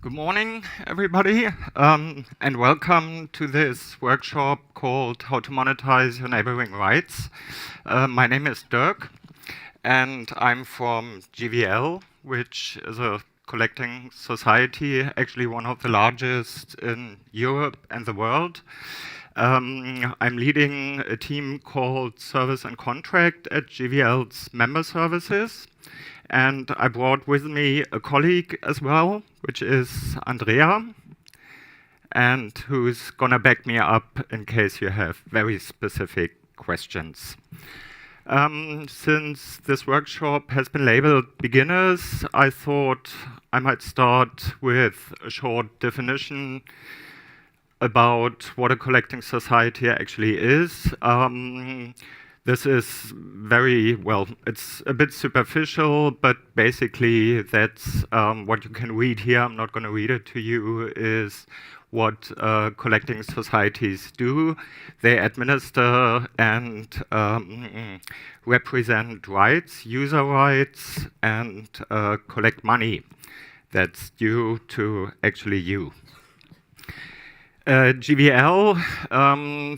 Good morning, everybody, and welcome to this workshop called How to Monetize Your Neighboring Rights. My name is Dirk, and I'm from GVL, which is a collecting society, actually one of the largest in Europe and the world. I'm leading a team called Service and Contract at GVL's Member Services. And I brought with me a colleague as well, which is Andrea, and who's gonna back me up in case you have very specific questions. Since this workshop has been labeled beginners, I thought I might start with a short definition about what a collecting society actually is. This is very, well, it's a bit superficial, but basically that's what you can read here. I'm not going to read it to you, is what collecting societies do. They administer and represent rights, user rights, and collect money that's due to actually you. GVL,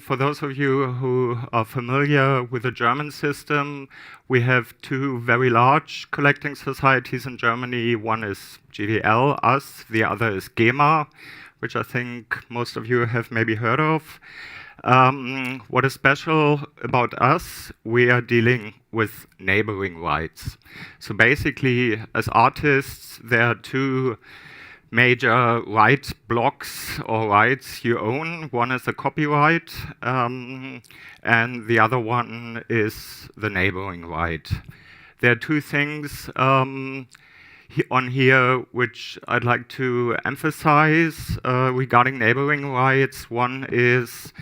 for those of you who are familiar with the German system, we have two very large collecting societies in Germany. One is GVL, us, the other is GEMA, which I think most of you have maybe heard of. What is special about us, we are dealing with neighboring rights. So basically, as artists, there are two major right blocks or rights you own. One is the copyright, and the other one is the neighboring right. There are two things on here which I'd like to emphasize regarding neighboring rights. One is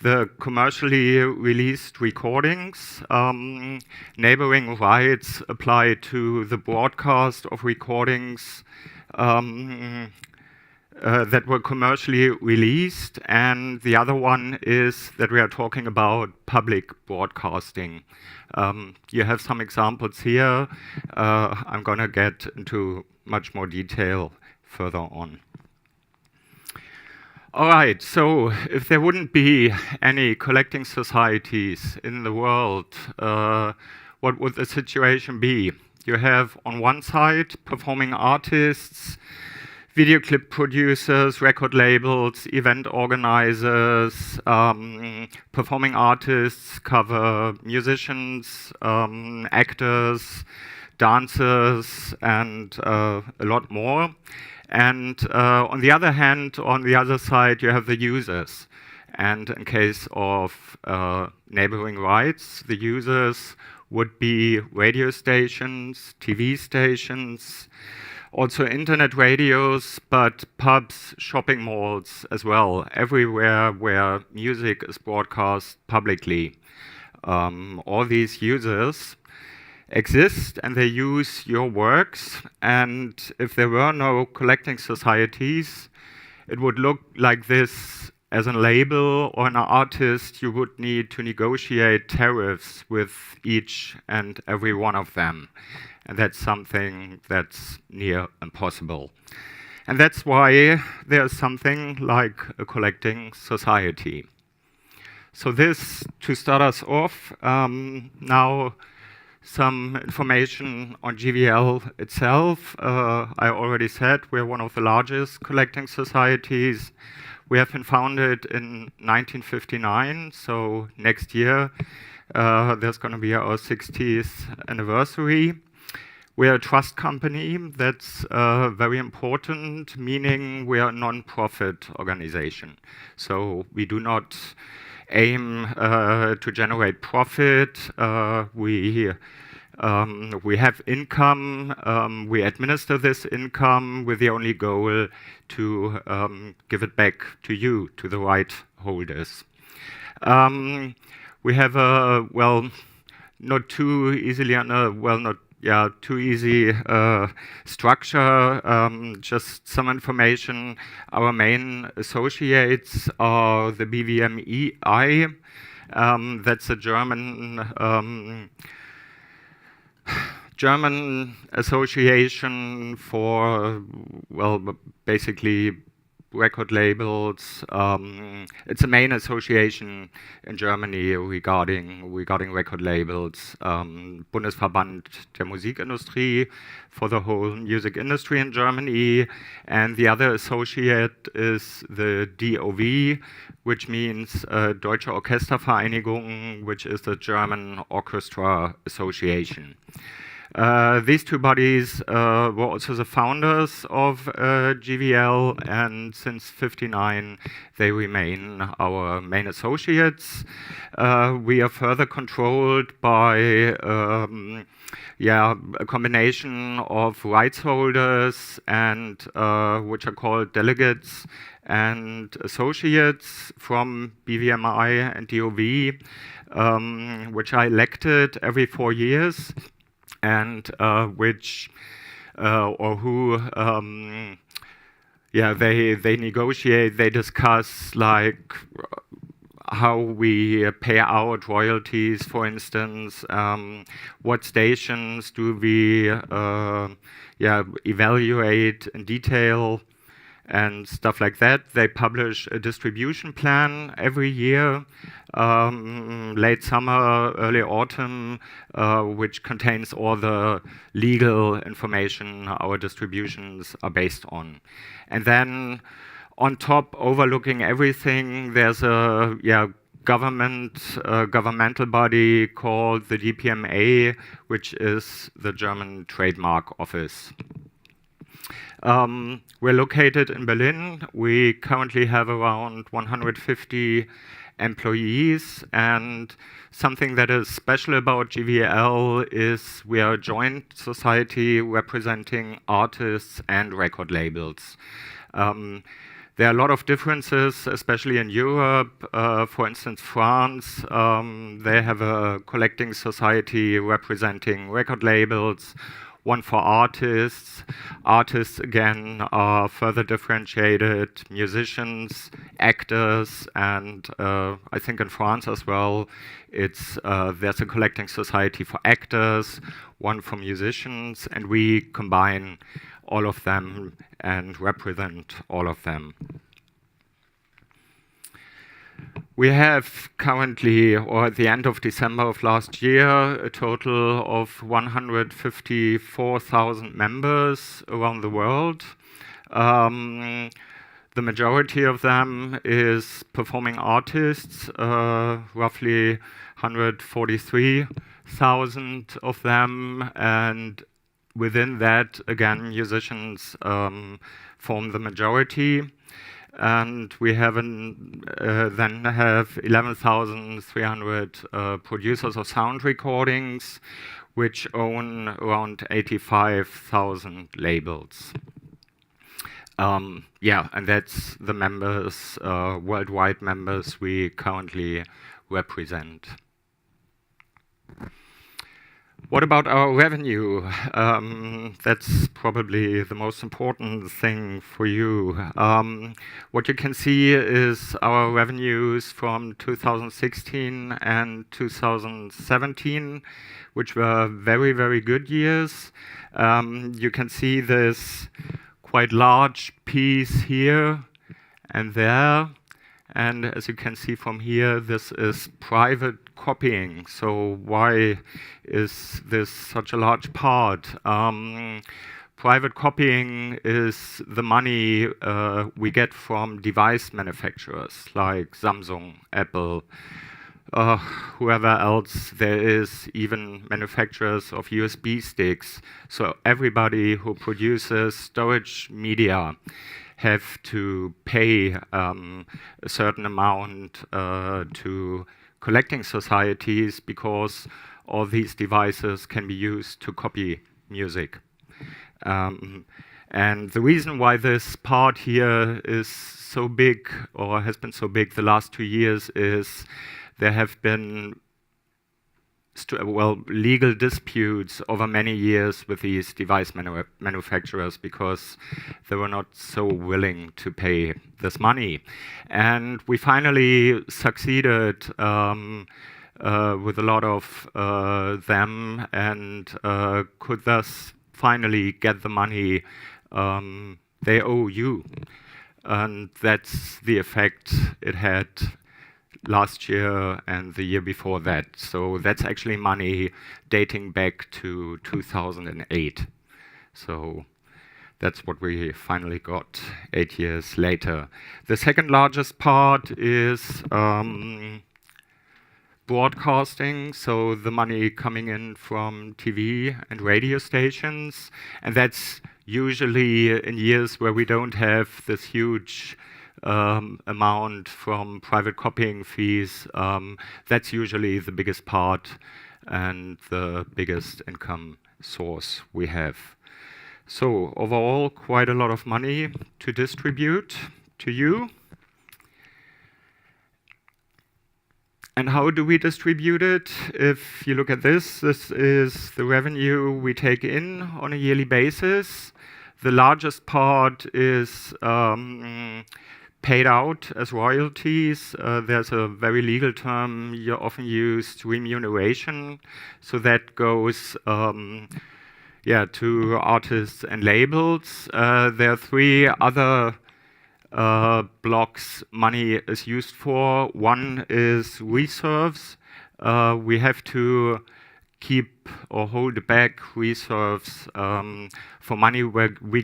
the commercially released recordings. Neighboring rights apply to the broadcast of recordings that were commercially released, and the other one is that we are talking about public broadcasting. You have some examples here. I'm going to get into much more detail further on. All right, so if there wouldn't be any collecting societies in the world, what would the situation be? You have on one side performing artists, video clip producers, record labels, event organizers. Performing artists cover musicians, actors, dancers, and a lot more. And on the other hand, on the other side, you have the users. And in case of neighboring rights, the users would be radio stations, TV stations, also internet radios, but pubs, shopping malls as well, everywhere where music is broadcast publicly. All these users exist and they use your works, and if there were no collecting societies, it would look like this. As a label or an artist, you would need to negotiate tariffs with each and every one of them. And that's something that's near impossible. And that's why there's something like a collecting society. So this, to start us off, now some information on GVL itself. I already said we're one of the largest collecting societies. We have been founded in 1959, so next year there's going to be our 60th anniversary. We're a trust company. That's very important, meaning we are a non-profit organization. So we do not aim to generate profit. We have income. We administer this income with the only goal to give it back to you, to the right holders. We have a, well, not too easily, not too easy structure. Just some information. Our main associates are the BVMEI. That's a German German association for, well, basically record labels. It's a main association in Germany regarding record labels. Bundesverband der Musikindustrie for the whole music industry in Germany, and the other associate is the DOV, which means Deutsche Orchestervereinigung, which is the German Orchestra Association. These two bodies were also the founders of GVL, and since '59 they remain our main associates. We are further controlled by a combination of rights holders and which are called delegates and associates from BVMI and DOV, which are elected every 4 years. And they negotiate, they discuss like how we pay out royalties, for instance, what stations do we evaluate in detail, and stuff like that. They publish a distribution plan every year, late summer, early autumn, which contains all the legal information our distributions are based on. And then on top, overlooking everything, there's a governmental body called the DPMA, which is the German Trademark Office. We're located in Berlin. We currently have around 150 employees, and something that is special about GVL is we are a joint society representing artists and record labels. There are a lot of differences, especially in Europe. For instance, France, they have a collecting society representing record labels, one for artists. Artists, again, are further differentiated, musicians, actors, and I think in France as well, there's a collecting society for actors, one for musicians, and we combine all of them and represent all of them. We have currently, or at the end of December of last year, a total of 154,000 members around the world. The majority of them is performing artists, roughly 143,000 of them, and within that, again, musicians form the majority. And we then have 11,300 producers of sound recordings, which own around 85,000 labels. And that's the members, worldwide members we currently represent. What about our revenue? That's probably the most important thing for you. What you can see is our revenues from 2016 and 2017, which were very, very good years. You can see this quite large piece here and there. And as you can see from here, this is private copying. So why is this such a large part? Private copying is the money we get from device manufacturers like Samsung, Apple, whoever else there is, even manufacturers of USB sticks. So everybody who produces storage media have to pay a certain amount to collecting societies because all these devices can be used to copy music. And the reason why this part here is so big, or has been so big the last 2 years, is there have been legal disputes over many years with these device manufacturers because they were not so willing to pay this money. And we finally succeeded with a lot of them, and could thus finally get the money they owe you. And that's the effect it had last year and the year before that. So that's actually money dating back to 2008. So that's what we finally got 8 years later. The second largest part is broadcasting, so the money coming in from TV and radio stations. And that's usually in years where we don't have this huge amount from private copying fees. That's usually the biggest part and the biggest income source we have. So overall, quite a lot of money to distribute to you. And how do we distribute it? If you look at this is the revenue we take in on a yearly basis. The largest part is paid out as royalties. There's a very legal term often used, remuneration. So that goes to artists and labels. There are three other blocks money is used for. One is reserves. We have to keep or hold back reserves for money where we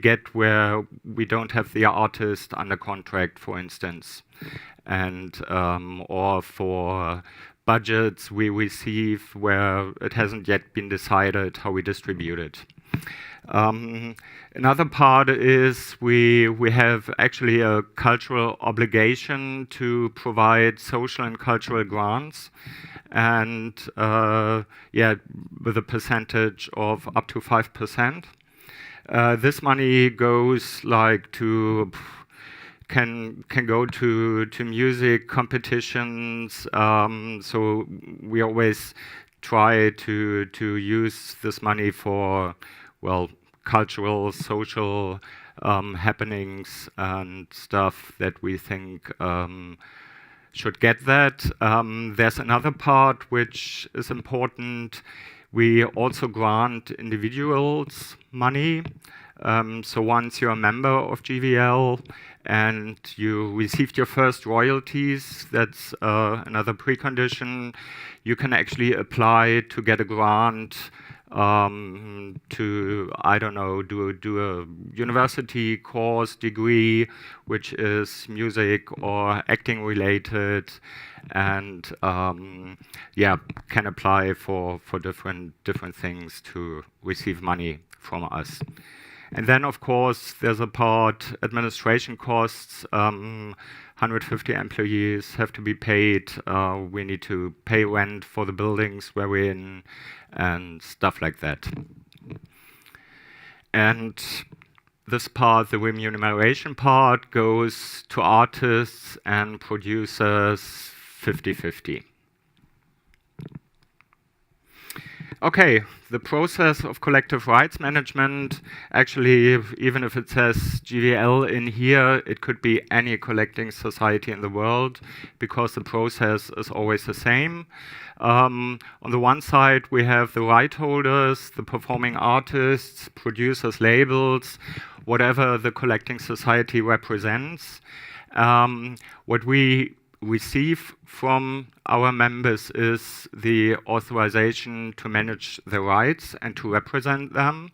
don't have the artist under contract, for instance, and or for budgets we receive where it hasn't yet been decided how we distribute it. Another part is we have actually a cultural obligation to provide social and cultural grants, and with a percentage of up to 5%. This money goes like to can go to music competitions. So we always try to use this money for, well, cultural, social happenings and stuff that we think should get that. There's another part which is important. We also grant individuals money. So once you're a member of GVL and you received your first royalties, that's another precondition. You can actually apply to get a grant to, I don't know, do a university course, degree, which is music or acting related, and can apply for different things to receive money from us. And then, of course, there's a part, administration costs. 150 employees have to be paid. We need to pay rent for the buildings where we're in and stuff like that. And this part, the remuneration part, goes to artists and producers 50-50. Okay, the process of collective rights management, actually, even if it says GVL in here, it could be any collecting society in the world, because the process is always the same. On the one side, we have the right holders, the performing artists, producers, labels, whatever the collecting society represents. What we receive from our members is the authorization to manage the rights and to represent them,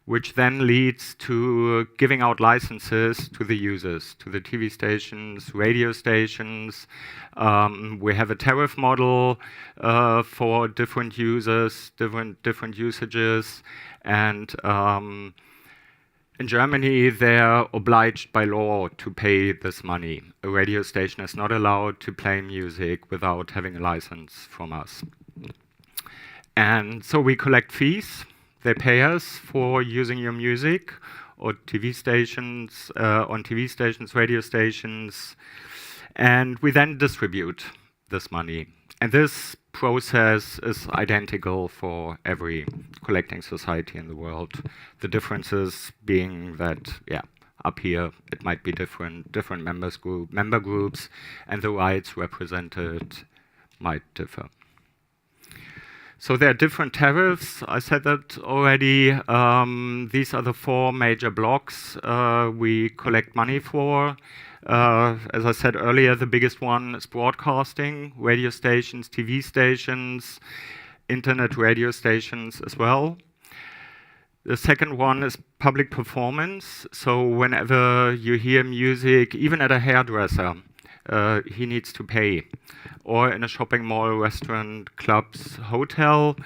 which then leads to giving out licenses to the users, to the TV stations, radio stations. We have a tariff model for different users, different usages, and in Germany, they're obliged by law to pay this money. A radio station is not allowed to play music without having a license from us. And so we collect fees. They pay us for using your music or TV stations, on TV stations, radio stations. And we then distribute this money. And this process is identical for every collecting society in the world. The differences being that, up here it might be different member groups, and the rights represented might differ. So there are different tariffs. I said that already. These are the 4 major blocks we collect money for. As I said earlier, the biggest one is broadcasting, radio stations, TV stations, internet radio stations as well. The second one is public performance. So whenever you hear music, even at a hairdresser, he needs to pay. Or in a shopping mall, restaurant, clubs, hotel.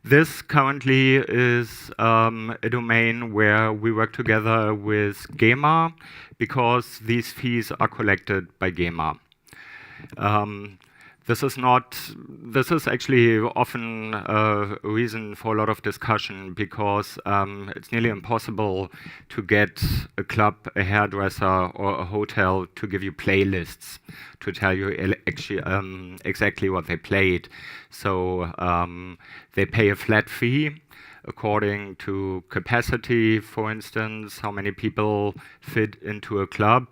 This currently is a domain where we work together with GEMA because these fees are collected by GEMA. This is actually often a reason for a lot of discussion because it's nearly impossible to get a club, a hairdresser, or a hotel to give you playlists to tell you exactly what they played. So they pay a flat fee according to capacity, for instance, how many people fit into a club.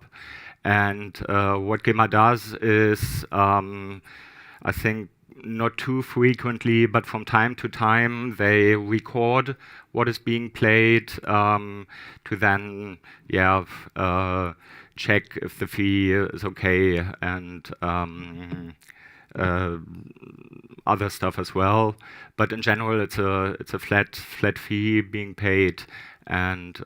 And what GEMA does is, I think not too frequently, but from time to time, they record what is being played to then, check if the fee is okay and other stuff as well. But in general, it's a flat fee being paid. And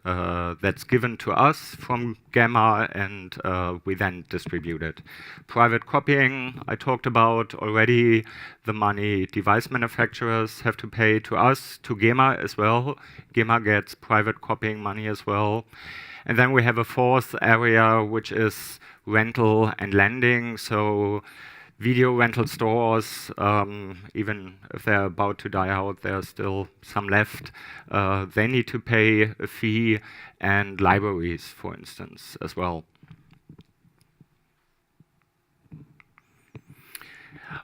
that's given to us from GEMA, and we then distribute it. Private copying, I talked about already. The money device manufacturers have to pay to us, to GEMA as well. GEMA gets private copying money as well. And then we have a 4th area, which is rental and lending. So video rental stores, even if they're about to die out, there are still some left. They need to pay a fee, and libraries, for instance, as well.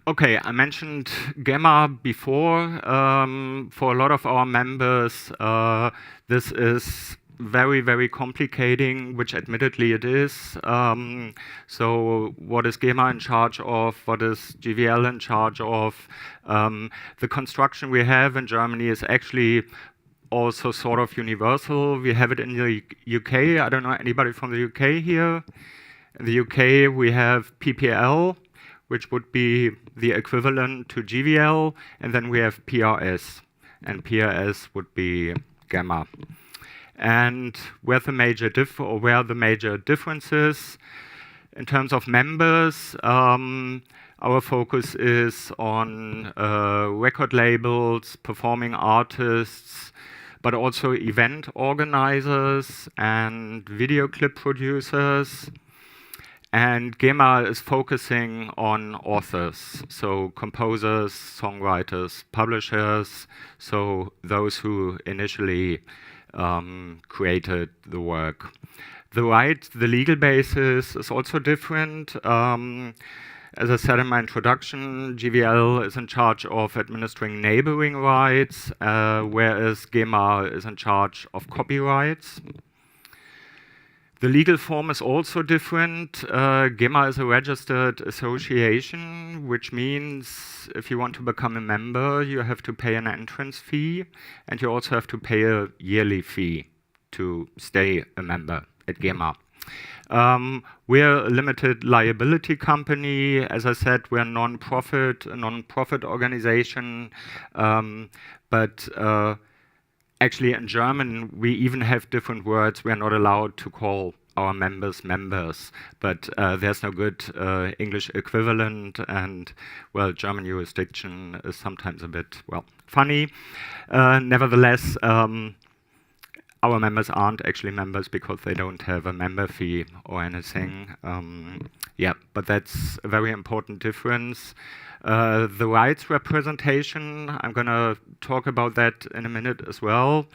Okay, I mentioned GEMA before. For a lot of our members, this is very, very complicating, which admittedly it is. So what is GEMA in charge of? What is GVL in charge of? The construction we have in Germany is actually also sort of universal. We have it in the UK. I don't know anybody from the UK here. In the UK, we have PPL, which would be the equivalent to GVL, and then we have PRS, and PRS would be GEMA. And where the major differences in terms of members, our focus is on record labels, performing artists, but also event organizers and video clip producers. And GEMA is focusing on authors, so composers, songwriters, publishers, so those who initially created the work. The legal basis is also different. As I said in my introduction, GVL is in charge of administering neighboring rights, whereas GEMA is in charge of copyrights. The legal form is also different. GEMA is a registered association, which means if you want to become a member, you have to pay an entrance fee, and you also have to pay a yearly fee to stay a member at GEMA. We're a limited liability company. As I said, we're a non-profit organization, but actually, in German, we even have different words. We are not allowed to call our members, but there's no good English equivalent, and, well, German jurisdiction is sometimes a bit, well, funny. Nevertheless, our members aren't actually members because they don't have a member fee or anything. But that's a very important difference. The rights representation, I'm going to talk about that in a minute as well.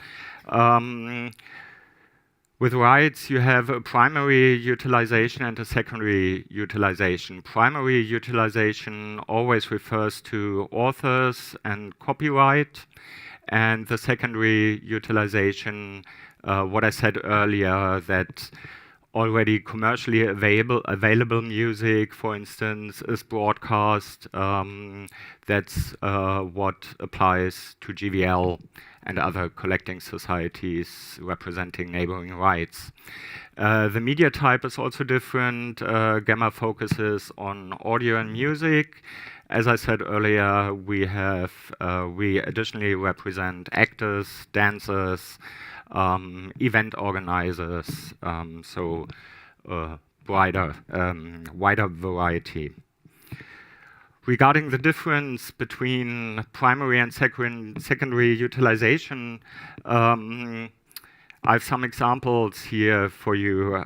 With rights, you have a primary utilization and a secondary utilization. Primary utilization always refers to authors and copyright, and the secondary utilization, what I said earlier, that already commercially available music, for instance, is broadcast. That's what applies to GVL and other collecting societies representing neighboring rights. The media type is also different. Gamma focuses on audio and music. As I said earlier, we additionally represent actors, dancers, event organizers, so wider variety. Regarding the difference between primary and secondary utilization, I have some examples here for you.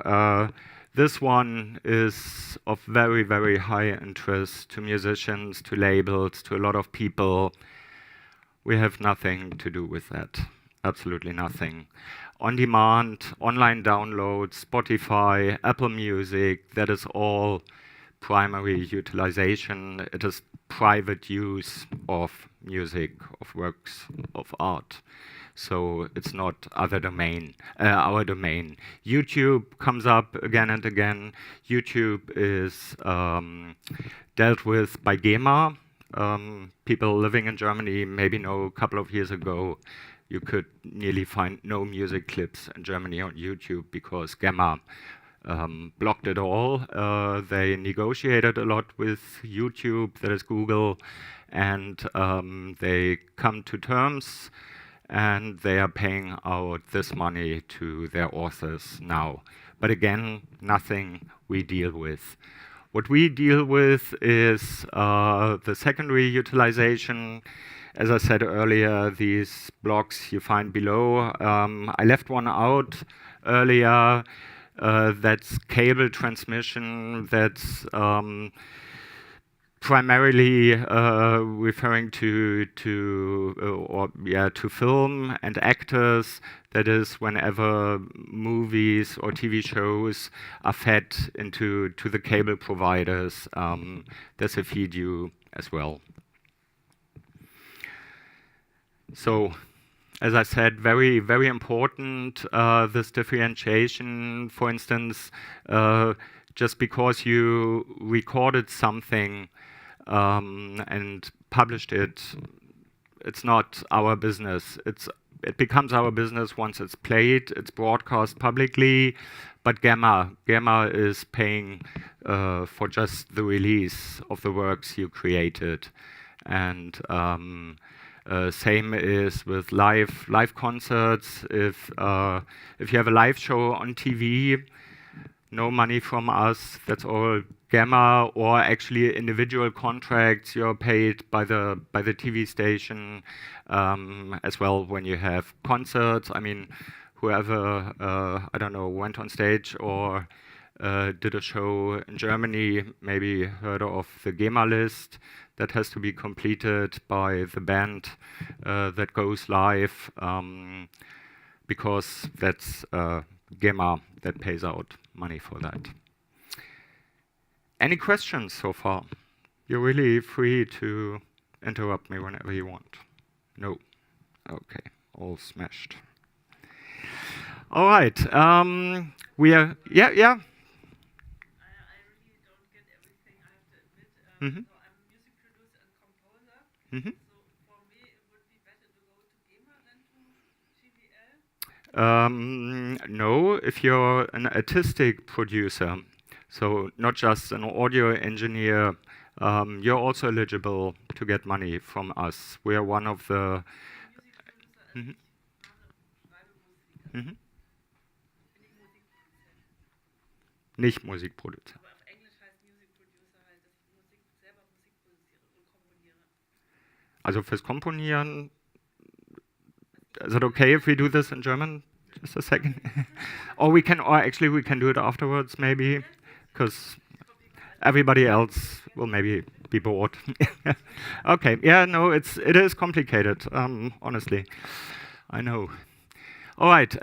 This one is of very, very high interest to musicians, to labels, to a lot of people. We have nothing to do with that. Absolutely nothing. On demand, online download, Spotify, Apple Music, that is all primary utilization. It is private use of music, of works of art. So it's not our domain. YouTube comes up again and again. YouTube is dealt with by GEMA. People living in Germany maybe know a couple of years ago you could nearly find no music clips in Germany on YouTube because GEMA blocked it all. They negotiated a lot with YouTube, that is Google, and they come to terms, and they are paying out this money to their authors now. But again, nothing we deal with. What we deal with is the secondary utilization. As I said earlier, these blocks you find below. I left one out earlier. That's cable transmission. That's primarily referring to film and actors. That is, whenever movies or TV shows are fed into the cable providers, there's a feed you as well. So, as I said, very, very important, this differentiation. For instance, just because you recorded something and published it, it's not our business. It becomes our business once it's played, it's broadcast publicly, but GEMA is paying for just the release of the works you created. And same is with live concerts. If you have a live show on TV, no money from us. That's all GEMA, or actually individual contracts. You're paid by the TV station as well when you have concerts. I mean, whoever I don't know went on stage or did a show in Germany, maybe heard of the GEMA list. That has to be completed by the band that goes live, because that's GEMA that pays out money for that. Any questions so far? You're really free to interrupt me whenever you want. No? Okay, all smashed. All right, we are, yeah? I really don't get everything, I have to admit. Mm-hmm. So I'm a music producer and composer. Mm-hmm. So for me, it would be better to go to GEMA than to GVL? No, if you're an artistic producer, so not just an audio engineer, you're also eligible to get money from us. We are one of the... Music producer, Mhm. Nicht Musikproduzent. Aber auf Englisch heißt Music Producer halt, dass ich selber Musik produziere und komponiere. Also fürs Komponieren, is it okay if we do this in German? Just a second. Or actually we can do it afterwards maybe, because everybody else will maybe be bored. Okay, yeah, no, it is complicated, honestly. I know. All right,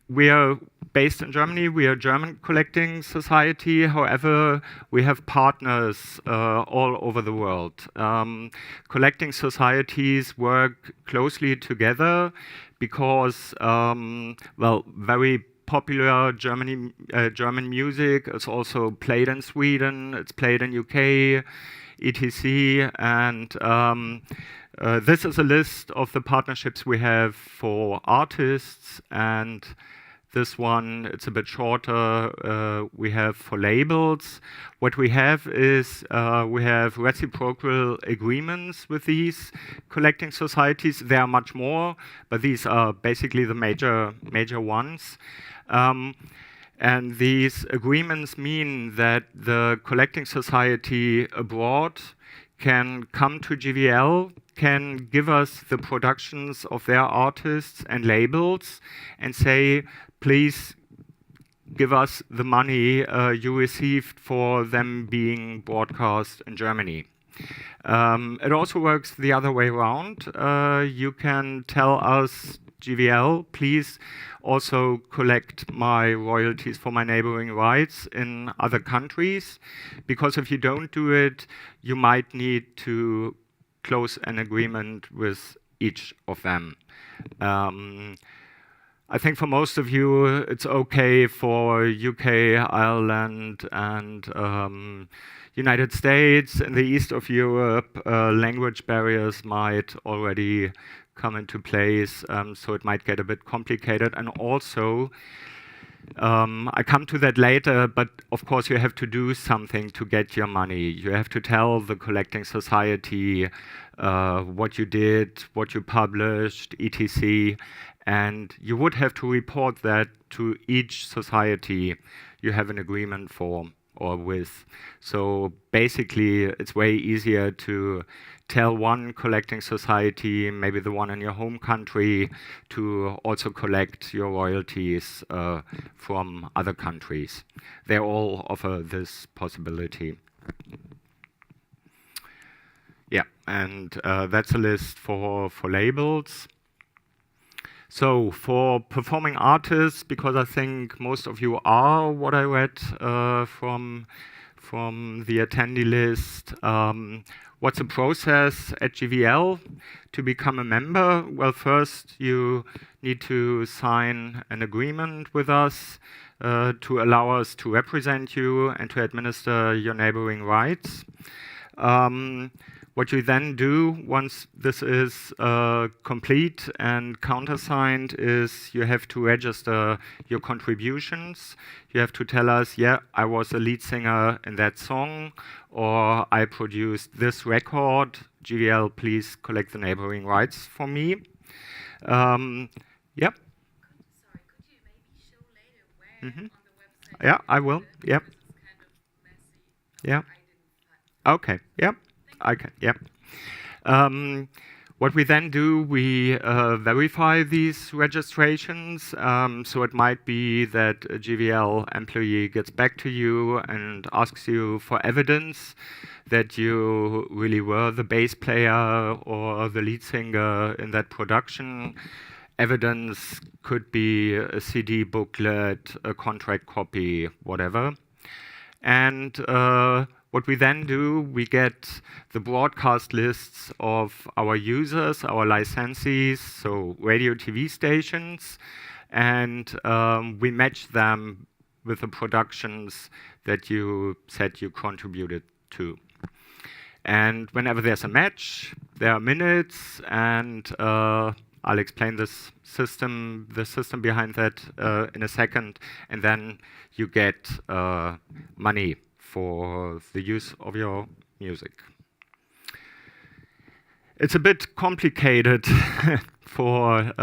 we are based in Germany. We are a German collecting society. However, we have partners all over the world. Collecting societies work closely together because, well, very popular German music. It's also played in Sweden. It's played in UK, etc. And this is a list of the partnerships we have for artists, and this one, it's a bit shorter, we have for labels. What we have is we have reciprocal agreements with these collecting societies. There are much more, but these are basically the major ones. And these agreements mean that the collecting society abroad can come to GVL, can give us the productions of their artists and labels and say, please give us the money you received for them being broadcast in Germany. It also works the other way around. You can tell us, GVL, please also collect my royalties for my neighboring rights in other countries, because if you don't do it, you might need to close an agreement with each of them. I think for most of you, it's okay for UK, Ireland, and United States. In the east of Europe, language barriers might already come into place, so it might get a bit complicated. And also, I come to that later, but of course you have to do something to get your money. You have to tell the collecting society what you did, what you published, etc. And you would have to report that to each society you have an agreement for or with. So basically, it's way easier to tell one collecting society, maybe the one in your home country, to also collect your royalties from other countries. They all offer this possibility. Yeah, and that's a list for labels. So for performing artists, because I think most of you are what I read from the attendee list, what's the process at GVL to become a member? Well, first you need to sign an agreement with us to allow us to represent you and to administer your neighboring rights. What you then do once this is complete and countersigned is you have to register your contributions. You have to tell us, yeah, I was a lead singer in that song, or I produced this record. GVL, please collect the neighboring rights for me. Yep. Sorry, could you maybe show later where on the website? Yeah, I will. Yep. This is kind of messy. Yeah. I didn't find. Okay. Yep. I can. Yep. What we then do, we verify these registrations. So it might be that a GVL employee gets back to you and asks you for evidence that you really were the bass player or the lead singer in that production. Evidence could be a CD booklet, a contract copy, whatever. And what we then do, we get the broadcast lists of our users, our licensees, so radio, TV stations, and we match them with the productions that you said you contributed to. And whenever there's a match, there are minutes, and I'll explain the system behind that in a second, and then you get money for the use of your music. It's a bit complicated for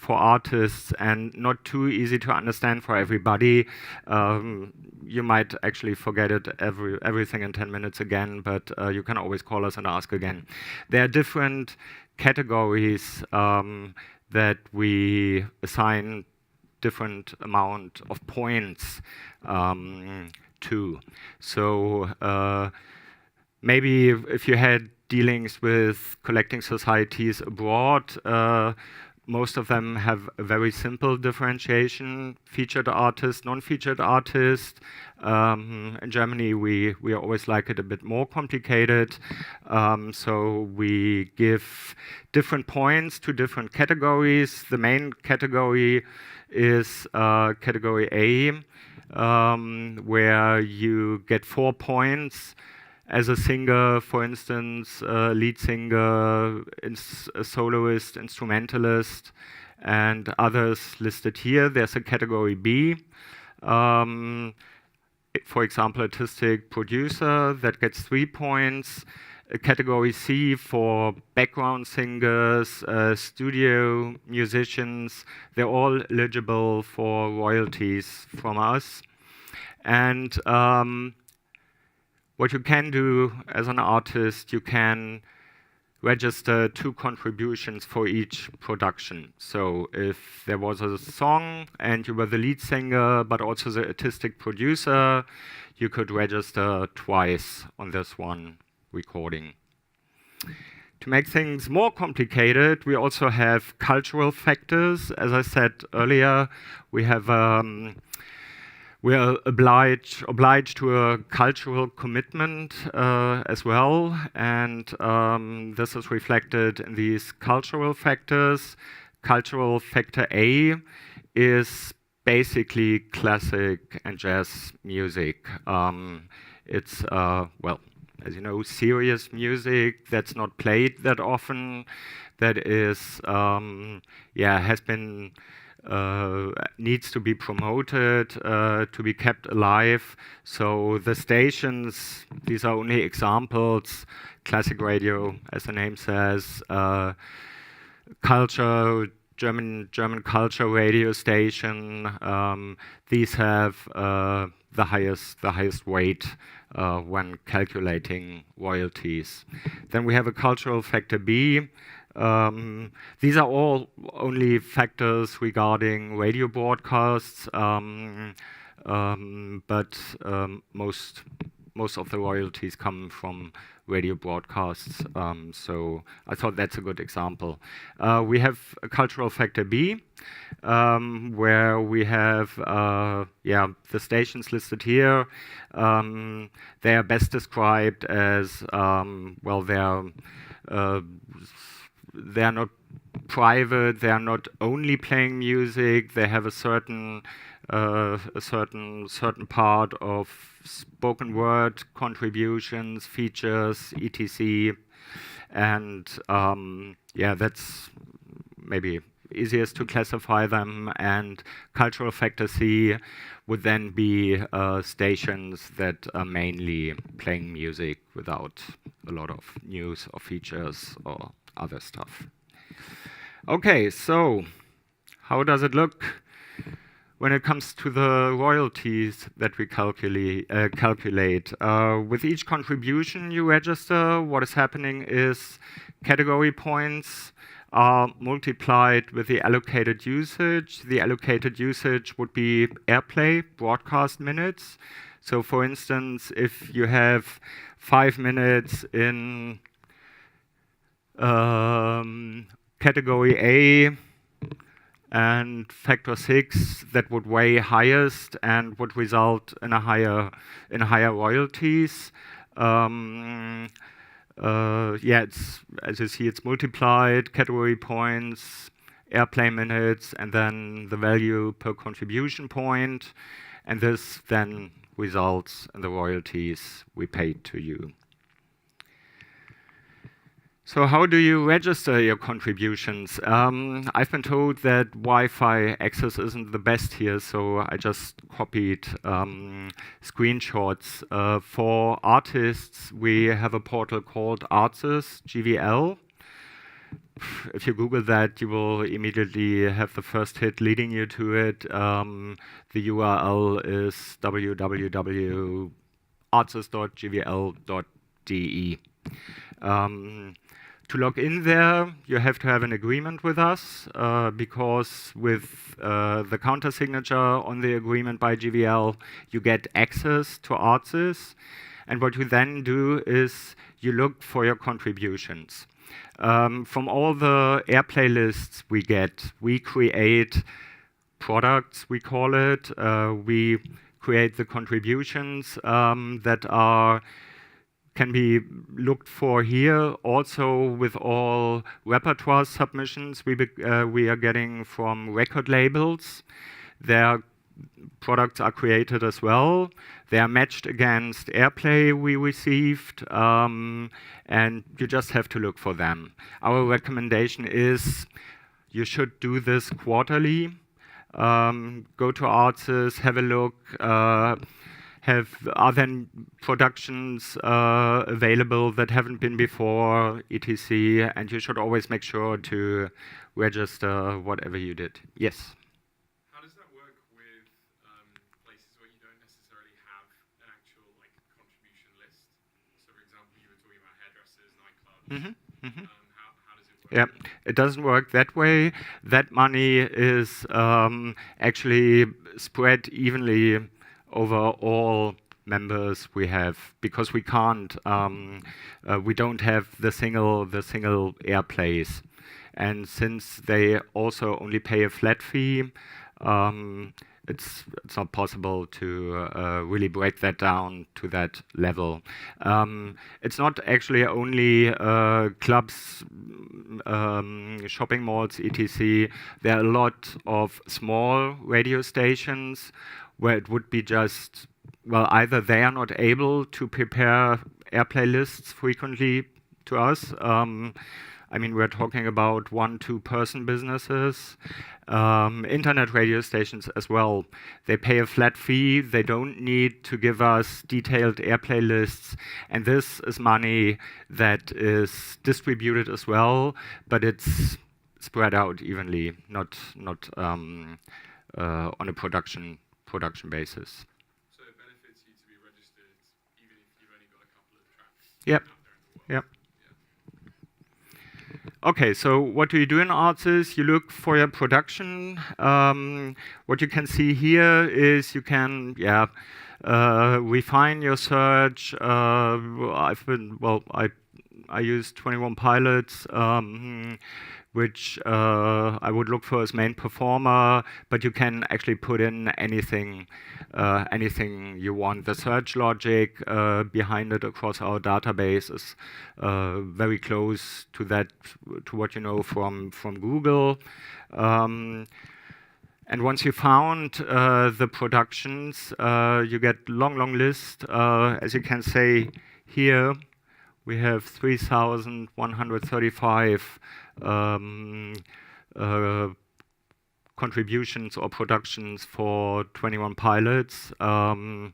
artists and not too easy to understand for everybody. You might actually forget it everything in 10 minutes again, but you can always call us and ask again. There are different categories that we assign different amount of points to. So maybe if you had dealings with collecting societies abroad, most of them have a very simple differentiation: featured artist, non-featured artist. In Germany, we always like it a bit more complicated. So we give different points to different categories. The main category is category A, where you get 4 points as a singer, for instance, lead singer, a soloist, instrumentalist, and others listed here. There's a category B, for example, artistic producer, that gets 3 points. A category C for background singers, studio musicians. They're all eligible for royalties from us. And what you can do as an artist, you can register 2 contributions for each production. So if there was a song and you were the lead singer, but also the artistic producer, you could register twice on this one recording. To make things more complicated, we also have cultural factors. As I said earlier, we have we are obliged to a cultural commitment as well, and this is reflected in these cultural factors. Cultural factor A is basically classic and jazz music. It's, well, as you know, serious music that's not played that often, that is, has been needs to be promoted, to be kept alive. So the stations, these are only examples. Classic radio, as the name says, culture, German culture radio station. These have the highest weight when calculating royalties. Then we have a cultural factor B. These are all only factors regarding radio broadcasts, but most of the royalties come from radio broadcasts. So I thought that's a good example. We have a cultural factor B, where we have the stations listed here. They are best described as they're not private. They are not only playing music. They have a certain part of spoken word contributions, features, etc. And that's maybe easiest to classify them. And cultural factor C would then be stations that are mainly playing music without a lot of news or features or other stuff. Okay, so how does it look when it comes to the royalties that we calculate? With each contribution you register, what is happening is category points are multiplied with the allocated usage. The allocated usage would be airplay, broadcast minutes. So for instance, if you have 5 minutes in category A and factor 6, that would weigh highest and would result in higher royalties. It's, as you see, it's multiplied, category points, airplay minutes, and then the value per contribution point, and this then results in the royalties we paid to you. So how do you register your contributions? I've been told that Wi-Fi access isn't the best here, so I just copied screenshots. For artists, we have a portal called ArtSirs, GVL. If you Google that, you will immediately have the first hit leading you to it. The URL is www.artsirs.gvl.de. To log in there, you have to have an agreement with us, because with the counter signature on the agreement by GVL, you get access to ArtSirs. And what you then do is you look for your contributions. From all the airplay lists we get, we create products, we call it. We create the contributions that can be looked for here. Also, with all repertoire submissions we are getting from record labels, their products are created as well. They are matched against airplay we received, and you just have to look for them. Our recommendation is you should do this quarterly. Go to ArtSirs, have a look. Are there productions available that haven't been before, etc. And you should always make sure to register whatever you did. Yes? How does that work with places where you don't necessarily have an actual contribution list? So, for example, you were talking about hairdressers, nightclubs. How does it work? Yeah, it doesn't work that way. That money is actually spread evenly over all members we have, because we can't, we don't have the single airplays. And since they also only pay a flat fee, it's not possible to really break that down to that level. It's not actually only clubs, shopping malls, etc. There are a lot of small radio stations where it would be just, well, either they are not able to prepare airplay lists frequently to us. I mean, we're talking about 1-2 person businesses. Internet radio stations as well. They pay a flat fee. They don't need to give us detailed airplay lists. And this is money that is distributed as well, but it's spread out evenly, not on a production basis. So it benefits you to be registered even if you've only got a couple of tracks. Yep. Yep. Okay, so what do you do in ArtSirs? You look for your production. What you can see here is you can, refine your search. I use 21 Pilots, which I would look for as main performer, but you can actually put in anything you want. The search logic behind it across our database is very close to what you know from Google. And once you found the productions, you get long list. As you can see here, we have 3,135 contributions or productions for 21 Pilots, and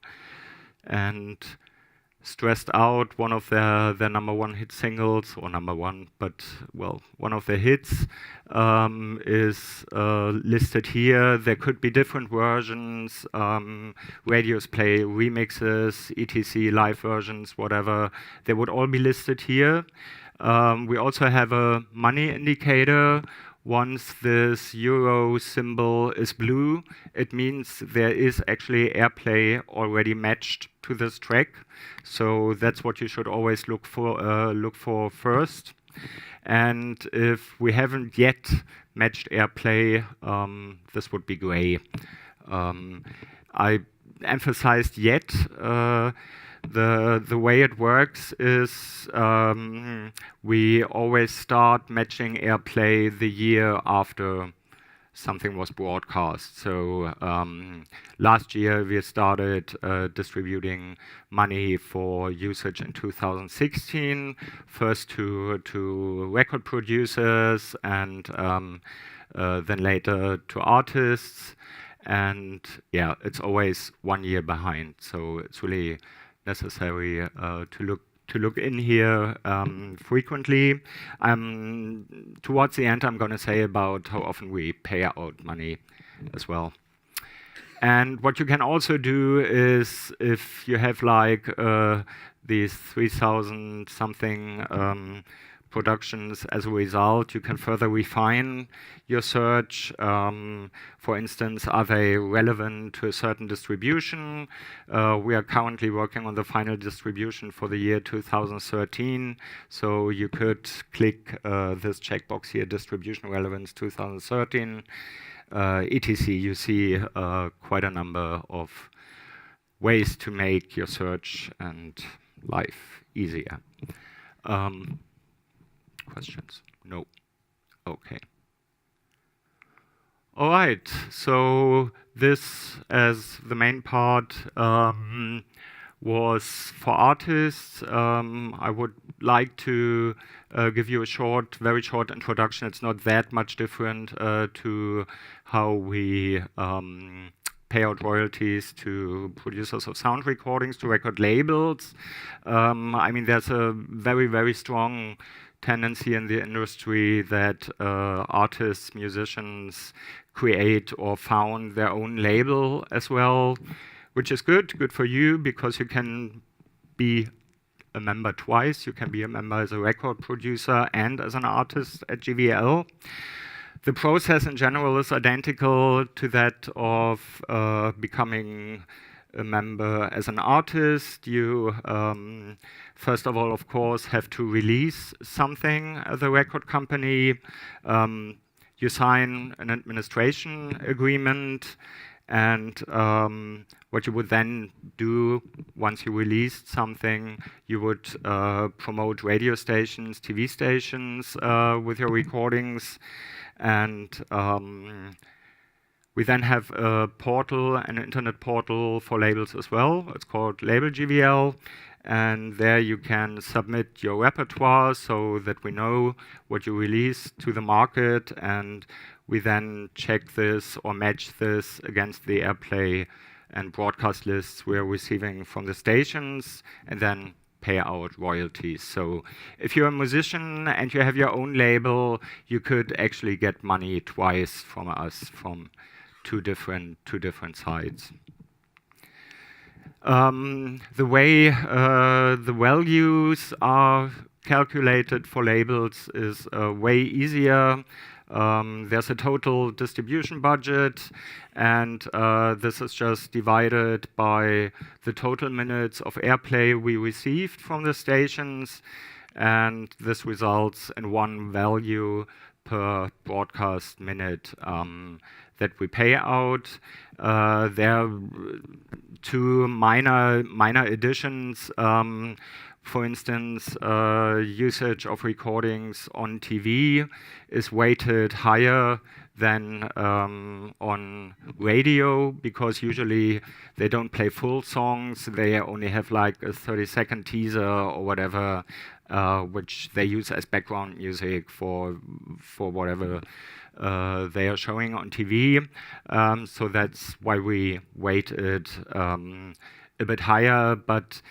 Stressed Out, one of their number one hit singles, or number one, but well, one of their hits is listed here. There could be different versions, radios play remixes, etc., live versions, whatever. They would all be listed here. We also have a money indicator. Once this euro symbol is blue, it means there is actually airplay already matched to this track. So that's what you should always look for first. And if we haven't yet matched airplay, this would be gray. I emphasized yet. The way it works is we always start matching airplay the year after something was broadcast. So last year we started distributing money for usage in 2016, first to record producers and then later to artists. And yeah, it's always 1 year behind. So it's really necessary to look in here frequently. Towards the end, I'm going to say about how often we pay out money as well. And what you can also do is, if you have like these 3,000 something productions as a result. You can further refine your search. For instance, are they relevant to a certain distribution? We are currently working on the final distribution for the year 2013. So you could click this checkbox here, distribution relevance 2013, etc. You see quite a number of ways to make your search and life easier. Questions? No. Okay. All right. So this, as the main part, was for artists. I would like to give you a very short introduction. It's not that much different to how we pay out royalties to producers of sound recordings, to record labels. I mean, there's a very, very strong tendency in the industry that artists, musicians create or found their own label as well, which is good for you because you can be a member twice. You can be a member as a record producer and as an artist at GVL. The process in general is identical to that of becoming a member as an artist. You, first of all, of course, have to release something as a record company. You sign an administration agreement, and what you would then do once you released something, you would promote radio stations, TV stations with your recordings. And we then have a portal, an internet portal for labels as well. It's called Label GVL. And there you can submit your repertoire so that we know what you release to the market. And we then check this or match this against the airplay and broadcast lists we're receiving from the stations, and then pay out royalties. So if you're a musician and you have your own label, you could actually get money twice from us from two different sides. The way the values are calculated for labels is way easier. There's a total distribution budget, and this is just divided by the total minutes of airplay we received from the stations, and this results in one value per broadcast minute that we pay out. There are two minor additions. For instance, usage of recordings on TV is weighted higher than on radio, because usually they don't play full songs. They only have like a 30-second teaser or whatever, which they use as background music for whatever they are showing on TV. So that's why we weight it a bit higher. But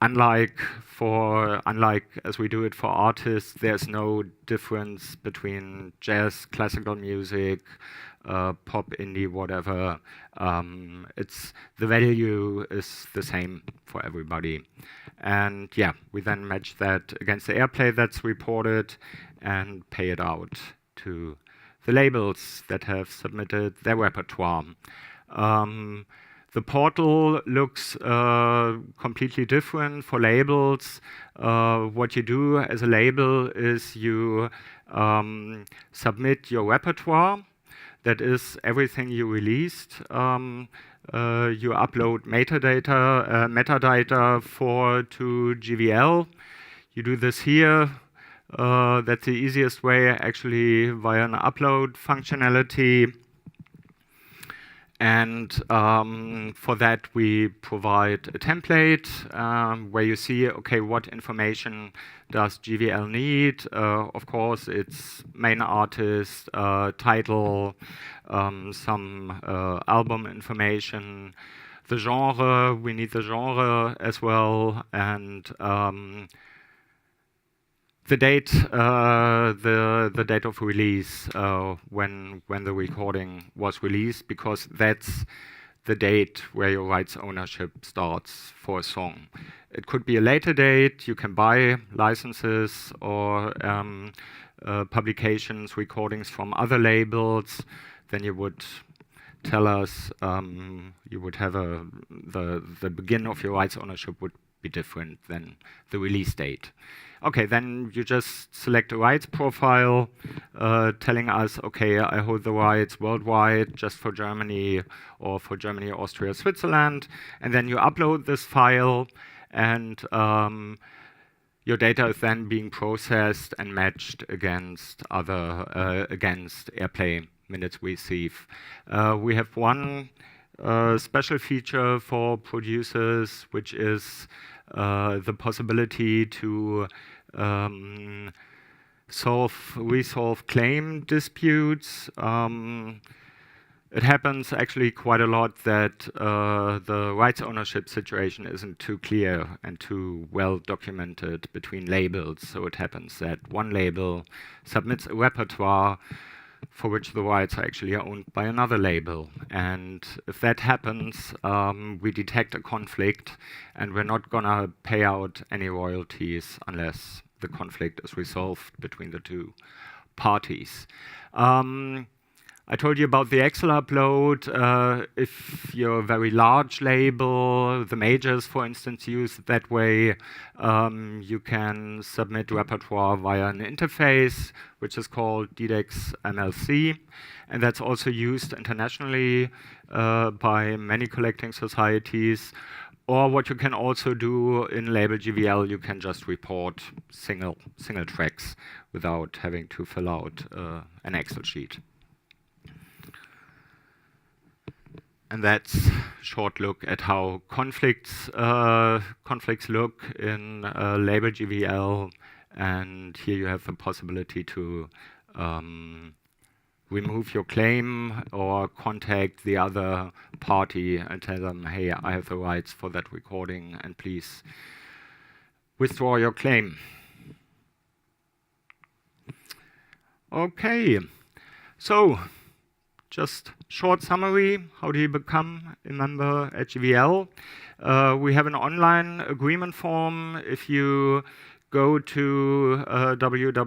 unlike as we do it for artists, there's no difference between jazz, classical music, pop, indie, whatever. The value is the same for everybody. And yeah, we then match that against the airplay that's reported and pay it out to the labels that have submitted their repertoire. The portal looks completely different for labels. What you do as a label is you submit your repertoire. That is everything you released. You upload metadata to GVL. You do this here. That's the easiest way, actually, via an upload functionality. And for that, we provide a template where you see, okay, what information does GVL need? Of course, it's main artist, title, some album information, the genre. We need the genre as well, and the date, the date of release, when the recording was released, because that's the date where your rights ownership starts for a song. It could be a later date. You can buy licenses or publications, recordings from other labels. Then you would tell us you would have the begin of your rights ownership would be different than the release date. Okay, then you just select a rights profile, telling us, okay, I hold the rights worldwide, just for Germany, or for Germany, Austria, Switzerland, and then you upload this file, and your data is then being processed and matched against other against airplay minutes we receive. We have one special feature for producers, which is the possibility to resolve claim disputes. It happens actually quite a lot that the rights ownership situation isn't too clear and too well documented between labels. So it happens that one label submits a repertoire for which the rights are actually owned by another label. And if that happens, we detect a conflict, and we're not gonna pay out any royalties unless the conflict is resolved between the two parties. I told you about the Excel upload. If you're a very large label, the majors, for instance, use it that way. You can submit repertoire via an interface, which is called DDEX MLC. And that's also used internationally by many collecting societies. Or what you can also do in label GVL, you can just report single tracks without having to fill out an Excel sheet. And that's a short look at how conflicts look in label GVL. And here you have the possibility to remove your claim or contact the other party and tell them, hey, I have the rights for that recording, and please withdraw your claim. Okay, so just short summary, how do you become a member at GVL? We have an online agreement form. If you go to www.gvl.de,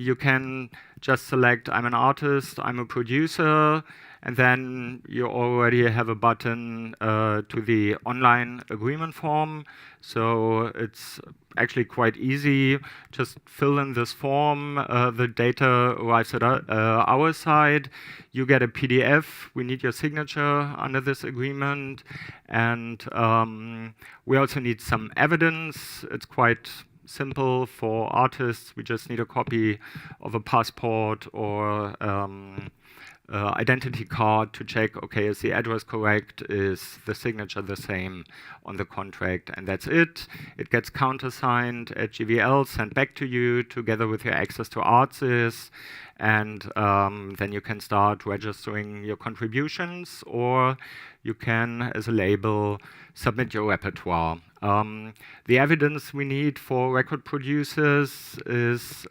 you can just select I'm an artist, I'm a producer, and then you already have a button to the online agreement form. So it's actually quite easy. Just fill in this form. The data arrives at our side. You get a PDF. We need your signature under this agreement. And we also need some evidence. It's quite simple for artists. We just need a copy of a passport or identity card to check, okay, is the address correct? Is the signature the same on the contract? And that's it. It gets countersigned at GVL, sent back to you together with your access to ArtSirs. And then you can start registering your contributions, or you can, as a label, submit your repertoire. The evidence we need for record producers is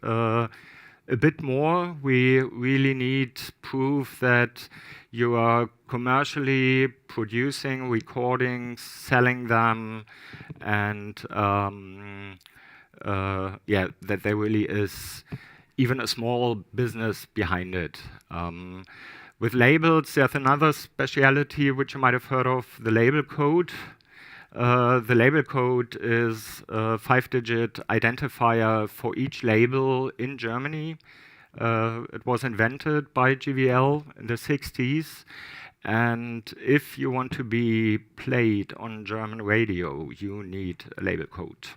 a bit more. We really need proof that you are commercially producing recordings, selling them, and yeah, that there really is even a small business behind it. With labels, there's another speciality which you might have heard of, the label code. The label code is a 5-digit identifier for each label in Germany. It was invented by GVL in the 60s. And if you want to be played on German radio, you need a label code.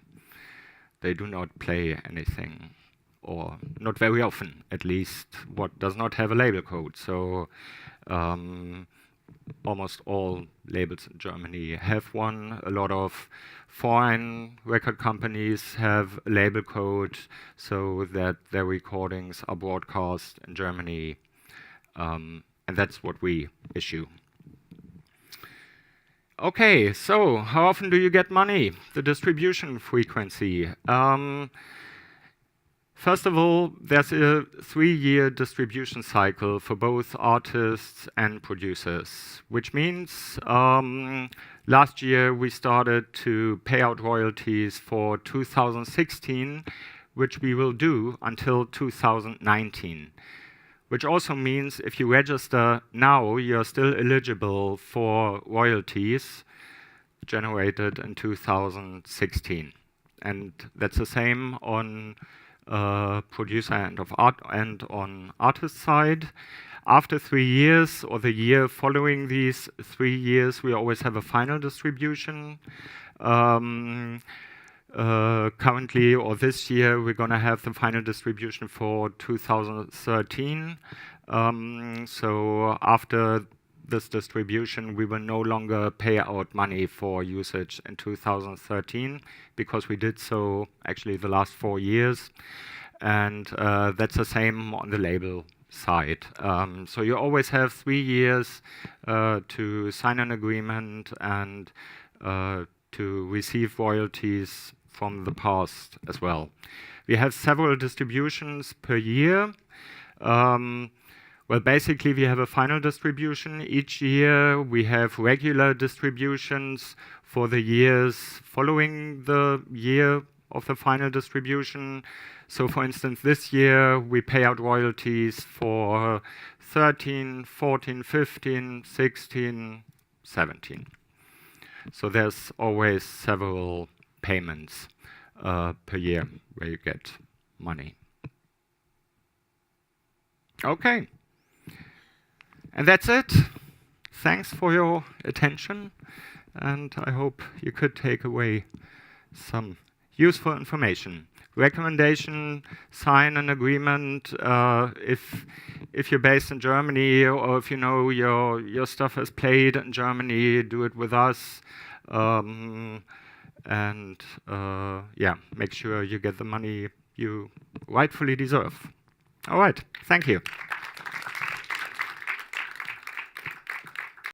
They do not play anything, or not very often, at least, what does not have a label code. So almost all labels in Germany have one. A lot of foreign record companies have a label code so that their recordings are broadcast in Germany. And that's what we issue. Okay, so how often do you get money? The distribution frequency. First of all, there's a 3-year distribution cycle for both artists and producers, which means last year we started to pay out royalties for 2016, which we will do until 2019. Which also means if you register now, you're still eligible for royalties generated in 2016. And that's the same on producer and on artist side. After 3 years or the year following these 3 years, we always have a final distribution. Currently, or this year, we're going to have the final distribution for 2013. So after this distribution, we will no longer pay out money for usage in 2013 because we did so actually the last 4 years. And that's the same on the label side. So you always have 3 years to sign an agreement and to receive royalties from the past as well. We have several distributions per year. Well, basically, we have a final distribution. Each year, we have regular distributions for the years following the year of the final distribution. So, for instance, this year, we pay out royalties for 13, 14, 15, 16, 17. So there's always several payments per year where you get money. Okay. And that's it. Thanks for your attention. And I hope you could take away some useful information. Recommendation, sign an agreement if you're based in Germany or if you know your stuff is played in Germany, do it with us. Yeah, make sure you get the money you rightfully deserve. All right, thank you.